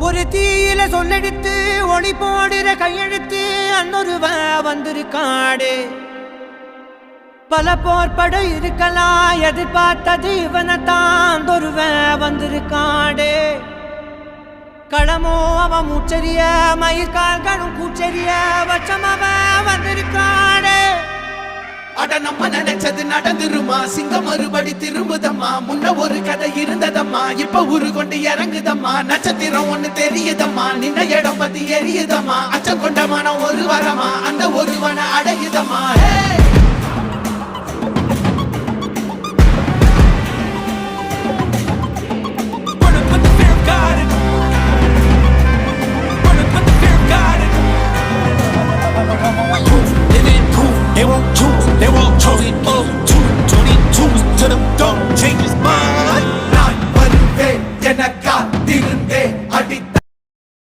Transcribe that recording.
ஒரு தீயில சொல்லெடுத்து ஒளி போடுற கையெழுத்து அன்னொருவ வந்திருக்காடு. பல போர்பட இருக்கலாம் எதிர்பார்த்தது இவனைத்தான் ஒருவ வந்திருக்காடு. களமோ அவன் மூச்சரிய மயிர்கால்களும் கூச்சரிய வச்சம் அவன் வந்திருக்காடு. அட நம்ம நினைச்சது நடந்துருமா, சிங்கம் மறுபடி திரும்புதம்மா. முன்ன ஒரு கதை இருந்ததம்மா, இப்ப ஊரு கொண்டு இறங்குதம்மா. நட்சத்திரம் ஒண்ணு தெரியுதம்மா, நின்ன இடம் பத்தி எரியுதம்மா. அச்சம் கொண்ட மனம் ஒரு வரமா, அந்த ஒருவனை அடையுதம்மா. Put the fear of God